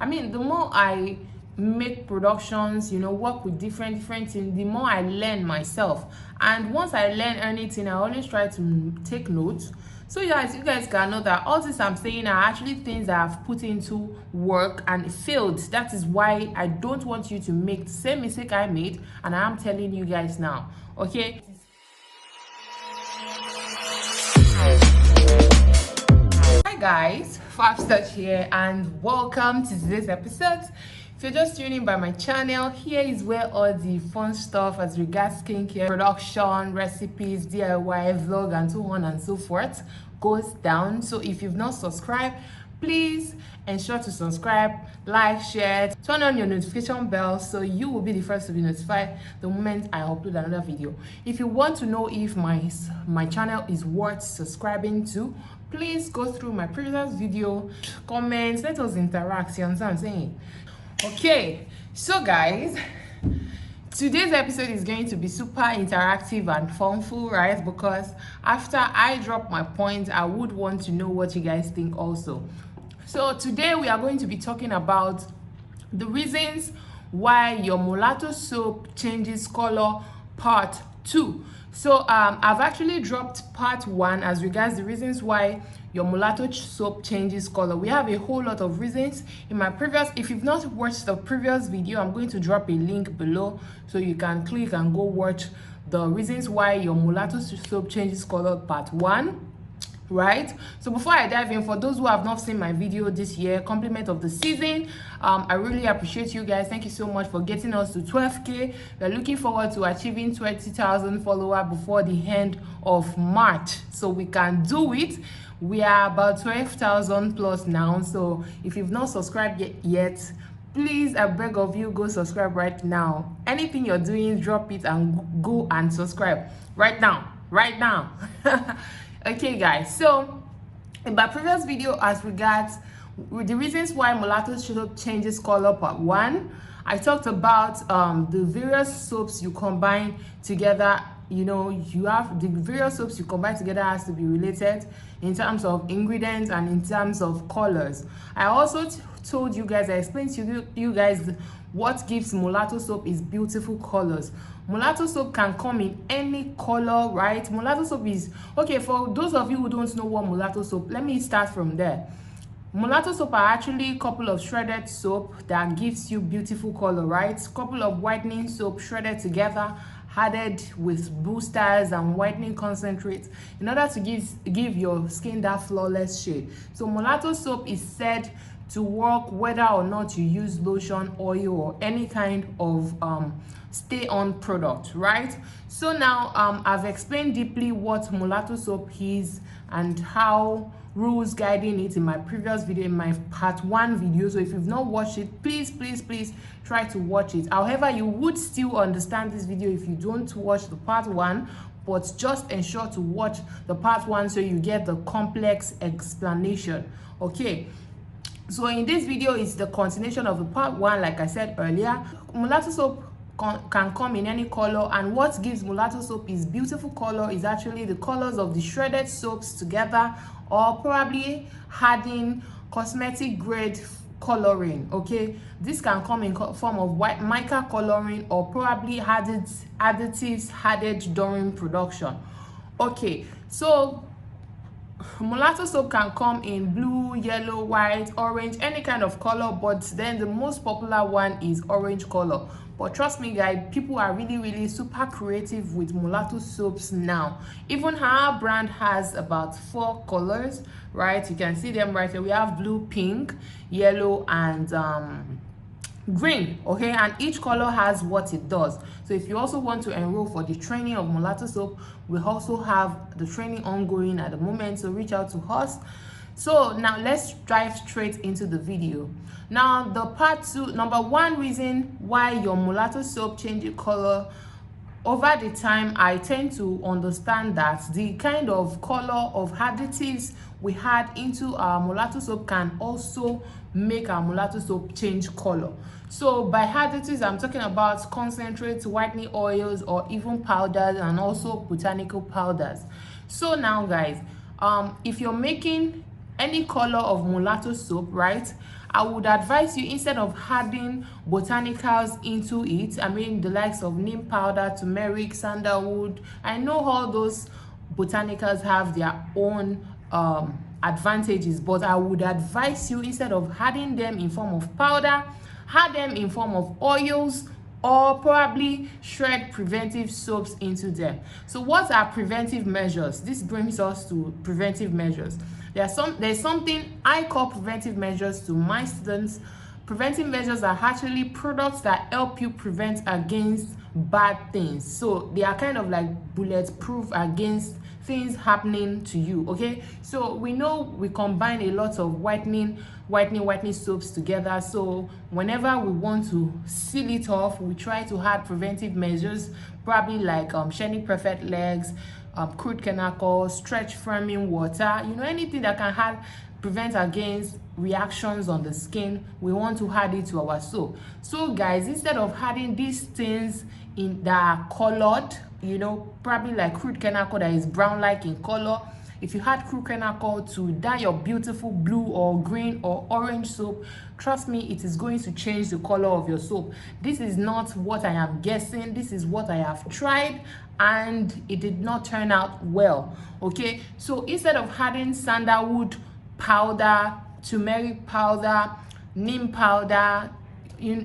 I mean, the more I make productions, work with different things, the more I learn myself. And once I learn anything, I always try to take notes. So you guys can know that all this I'm saying are actually things that I've put into work and it failed. That is why I don't want you to make the same mistake I made, and I'm telling you guys now. Okay. Hi guys, Fabstart here, and welcome to today's episode. If you're just tuning in by my channel, here is where all the fun stuff as regards skincare, production, recipes, DIY, vlog, and so on and so forth goes down. So if you've not subscribed, please ensure to subscribe, like, share, turn on your notification bell so you will be the first to be notified the moment I upload another video. If you want to know if my channel is worth subscribing to, please go through my previous video, comments, let us interact. You understand what I'm saying? Okay, so guys, today's episode is going to be super interactive and funful, right? Because after I drop my points, I would want to know what you guys think also. So today we are going to be talking about the reasons why your mulatto soap changes color, part 2. So I've actually dropped part 1 as regards the reasons why your mulatto soap changes color. We have a whole lot of reasons in my previous. If you've not watched the previous video, I'm going to drop a link below so you can click and go watch the reasons why your mulatto soap changes color, part 1. Right, so before I dive in, for those who have not seen my video this year, compliment of the season, I really appreciate you guys. Thank you so much for getting us to 12k. We're looking forward to achieving 20,000 followers before the end of March, so we can do it. We are about 12,000 plus now, so if you've not subscribed yet, please, I beg of you, go subscribe right now. Anything you're doing, drop it and go and subscribe right now. Okay guys, so in my previous video as regards the reasons why mulatto soap changes color, part 1, I talked about the various soaps you combine together. You have the various soaps you combine together has to be related in terms of ingredients and in terms of colors. I also told you guys, I explained to you guys what gives mulatto soap is beautiful colors. Mulatto soap can come in any color, right? Mulatto soap is okay. For those of you who don't know what mulatto soap, let me start from there. Mulatto soap are actually a couple of shredded soap that gives you beautiful color, right? Couple of whitening soap shredded together, added with boosters and whitening concentrates in order to give your skin that flawless shade. So mulatto soap is said to work whether or not you use lotion, oil, or any kind of stay on product, right? So now I've explained deeply what mulatto soap is and how rules guiding it in my previous video, in my part 1 video. So if you've not watched it, please try to watch it. However, you would still understand this video if you don't watch the part 1, but just ensure to watch the part 1 so you get the complex explanation. Okay, so in this video is the continuation of the part 1. Like I said earlier, mulatto soap can come in any color, and what gives mulatto soap is beautiful color is actually the colors of the shredded soaps together, or probably adding cosmetic grade coloring. Okay, this can come in form of white mica coloring or probably additives added during production. Okay, so mulatto soap can come in blue, yellow, white, orange, any kind of color, but then the most popular one is orange color. But trust me guys, people are really super creative with mulatto soaps now. Even our brand has about 4 colors, right? You can see them right here. We have blue, pink, yellow, and green. Okay, and each color has what it does. So if you also want to enroll for the training of mulatto soap, we also have the training ongoing at the moment, so reach out to us. So now let's dive straight into the video. Now the part 2, number 1 reason why your mulatto soap changes color. Over the time, I tend to understand that the kind of color of additives we add into our mulatto soap can also make our mulatto soap change color. So by additives, I'm talking about concentrates, whitening oils, or even powders, and also botanical powders. So now guys, if you're making any color of mulatto soap, right, I would advise you, instead of adding botanicals into it, I mean the likes of neem powder, turmeric, sandalwood, I know all those botanicals have their own advantages, but I would advise you, instead of adding them in form of powder, add them in form of oils, or probably shred preventive soaps into them. So what are preventive measures? This brings us to preventive measures. There's something I call preventive measures to my students. Preventive measures are actually products that help you prevent against bad things. So they are kind of like bulletproof against things happening to you. Okay, so we know we combine a lot of whitening soaps together. So whenever we want to seal it off, we try to add preventive measures, probably like Shiny Perfect Legs, crude cannacle, stretch firming water, you know, anything that can prevent against reactions on the skin. We want to add it to our soap. So guys, instead of adding these things in that are colored, you know, probably like crude cannacle that is brown like in color, if you had crude cannacle to dye your beautiful blue or green or orange soap, trust me, it is going to change the color of your soap. This is not what I am guessing, this is what I have tried, and it did not turn out well. Okay, so instead of adding sandalwood powder, turmeric powder, neem powder,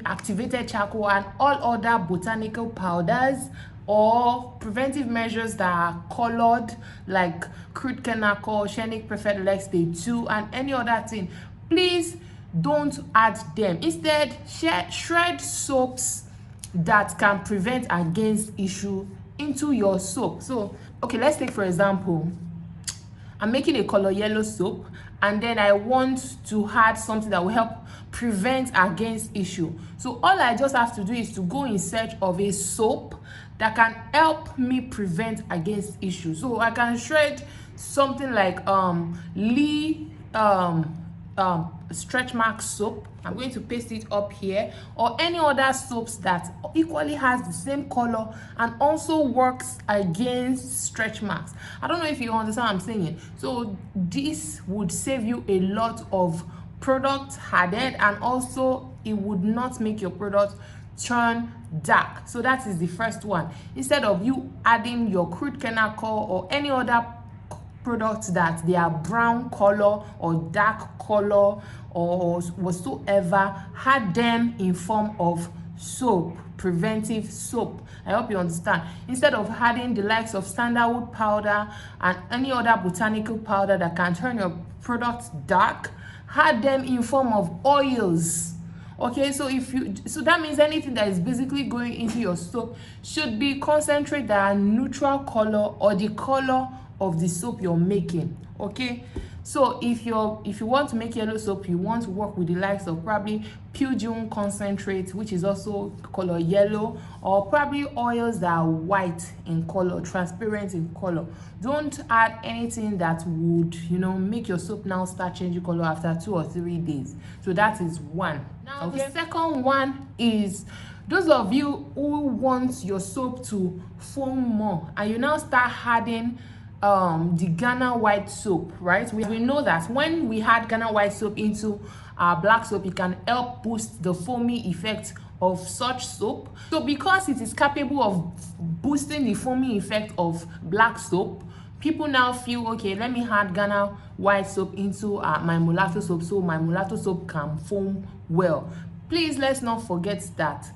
activated charcoal, and all other botanical powders or preventive measures that are colored like crude cannacle, Shiny Perfect Legs Day 2, and any other thing, please don't add them. Instead, shred soaps that can prevent against issue into your soap. So okay, let's take for example, I'm making a color yellow soap, and then I want to add something that will help prevent against issue. So all I just have to do is to go in search of a soap that can help me prevent against issue. So I can shred something like Lee stretch mark soap. I'm going to paste it up here, or any other soaps that equally has the same color and also works against stretch marks. I don't know if you understand what I'm saying. So this would save you a lot of product added, and also it would not make your product turn dark. So that is the first one. Instead of you adding your crude cannacle or any other products that they are brown color or dark color or whatsoever, add them in form of soap, preventive soap. I hope you understand. Instead of adding the likes of sandalwood powder and any other botanical powder that can turn your products dark, add them in form of oils. Okay, so that means anything that is basically going into your soap should be concentrate that are neutral color or the color of the soap you're making. Okay, so if you want to make yellow soap, you want to work with the likes of probably Pugin concentrate, which is also color yellow, or probably oils that are white in color, transparent in color. Don't add anything that would, you know, make your soap now start changing color after 2 or 3 days. So that is one. Now okay, the second one is those of you who want your soap to foam more, and you now start adding the Ghana white soap, right? We know that when we add Ghana white soap into our black soap, it can help boost the foamy effect of such soap. So because it is capable of boosting the foamy effect of black soap, people now feel, okay, let me add Ghana white soap into my mulatto soap so my mulatto soap can foam well. Please, let's not forget that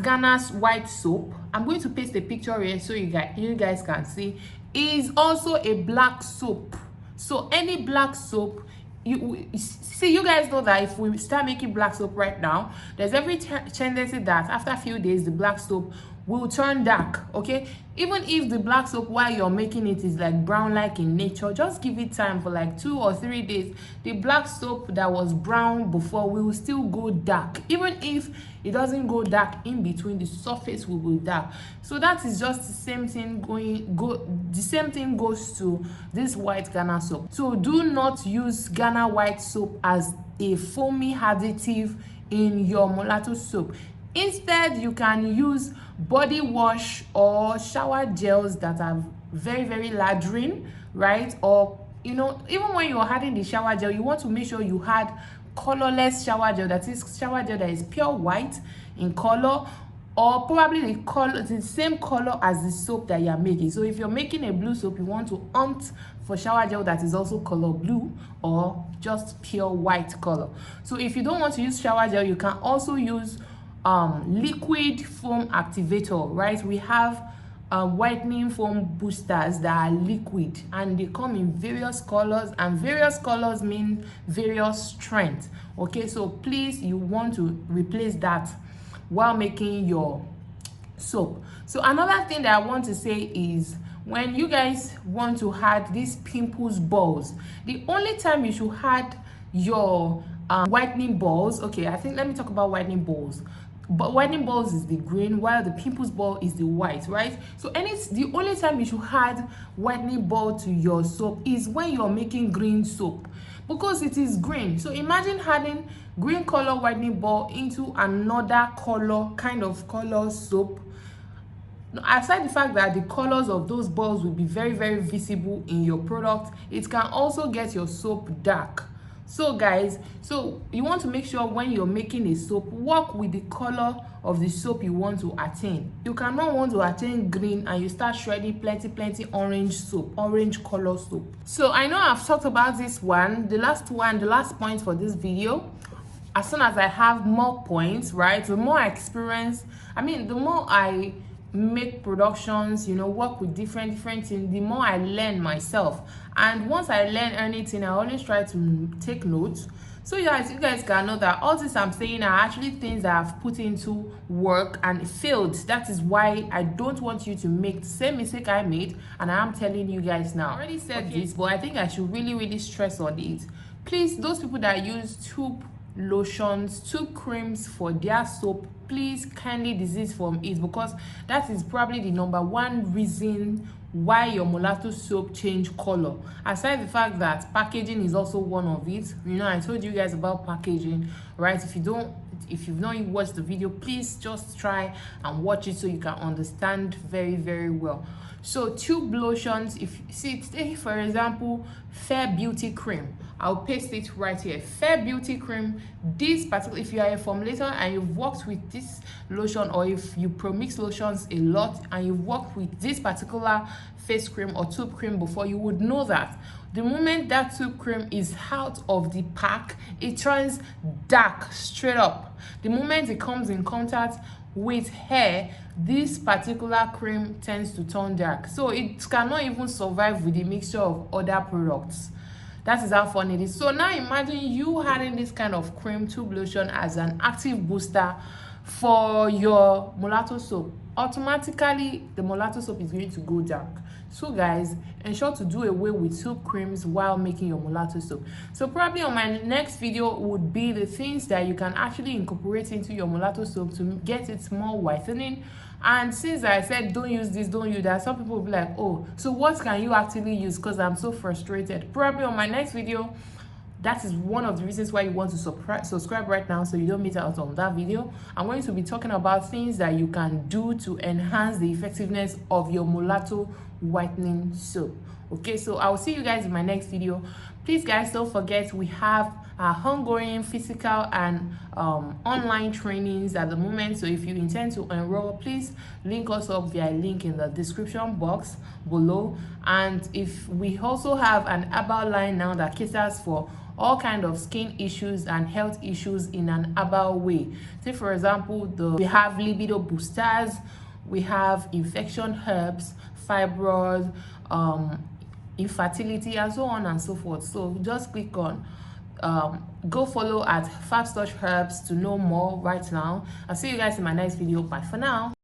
Ghana's white soap, I'm going to paste a picture here so you guys can see, is also a black soap. So any black soap, you guys know that if we start making black soap right now, there's every tendency that after a few days the black soap will turn dark. Okay, even if the black soap while you're making it is like brown like in nature, just give it time for like 2 or 3 days. The black soap that was brown before will still go dark. Even if it doesn't go dark in between, the surface will go dark. So that is just the same thing the same thing goes to this white Ghana soap. So do not use Ghana white soap as a foamy additive in your mulatto soap. Instead, you can use body wash or shower gels that are very, very lathering, right? Or, you know, even when you're adding the shower gel, you want to make sure you add colorless shower gel, that is shower gel that is pure white in color, or probably the same color as the soap that you're making. So if you're making a blue soap, you want to hunt for shower gel that is also color blue or just pure white color. So if you don't want to use shower gel, you can also use liquid foam activator, right? We have whitening foam boosters that are liquid, and they come in various colors, and various colors mean various strength. Okay, so please, you want to replace that while making your soap. So another thing that I want to say is, when you guys want to add these pimples balls, the only time you should add your whitening balls, okay, I think let me talk about whitening balls. But whitening balls is the green, while the pimples ball is the white, right? So the only time you should add whitening ball to your soap is when you're making green soap, because it is green. So imagine adding green color whitening ball into another color, kind of color soap. Aside the fact that the colors of those balls will be very, very visible in your product, it can also get your soap dark. So guys, so you want to make sure when you're making a soap, work with the color of the soap you want to attain. You cannot want to attain green and you start shredding plenty orange soap, orange color soap. So I know I've talked about this one, the last point for this video. As soon as I have more points, right, the more experience, the more I make productions, work with different things, the more I learn myself. And once I learn anything, I always try to take notes, so you guys can know that all this I'm saying are actually things that I've put into work and it failed. That is why I don't want you to make the same mistake I made, and I am telling you guys now. I already said this, but I think I should really stress on it. Please, those people that use tube lotions, tube creams for their soap, please kindly desist from it, because that is probably the #1 reason why your mulatto soap change color. Aside the fact that packaging is also one of it. I told you guys about packaging, right? If you've not watched the video, please just try and watch it so you can understand very well. So tube lotions, if you see, take for example Fair Beauty cream, I'll paste it right here. Fair Beauty cream, this particular, if you are a formulator and you've worked with this lotion, or if you premix lotions a lot and you've worked with this particular face cream or tube cream before, you would know that the moment that tube cream is out of the pack, it turns dark straight up. The moment it comes in contact with hair, this particular cream tends to turn dark, so it cannot even survive with the mixture of other products. That is how fun it is. So now imagine you having this kind of cream tube lotion as an active booster for your mulatto soap. Automatically the mulatto soap is going to go dark. So guys, ensure to do away with tube creams while making your mulatto soap. So probably on my next video would be the things that you can actually incorporate into your mulatto soap to get it more whitening. And since I said don't use this, don't use that, some people will be like, oh, so what can you actually use? Because I'm so frustrated. Probably on my next video, that is one of the reasons why you want to subscribe right now, so you don't miss out on that video. I'm going to be talking about things that you can do to enhance the effectiveness of your mulatto whitening soap. Okay, so I will see you guys in my next video. Please guys, don't forget we have our ongoing physical and online trainings at the moment. So if you intend to enroll, please link us up via link in the description box below. And if we also have an herbal line now that caters for all kind of skin issues and health issues in an herbal way. Say for example, we have libido boosters, we have infection herbs, fibroids, infertility, and so on and so forth. So just click on go follow at Fabstouch Herbs to know more right now. I'll see you guys in my next video. Bye for now.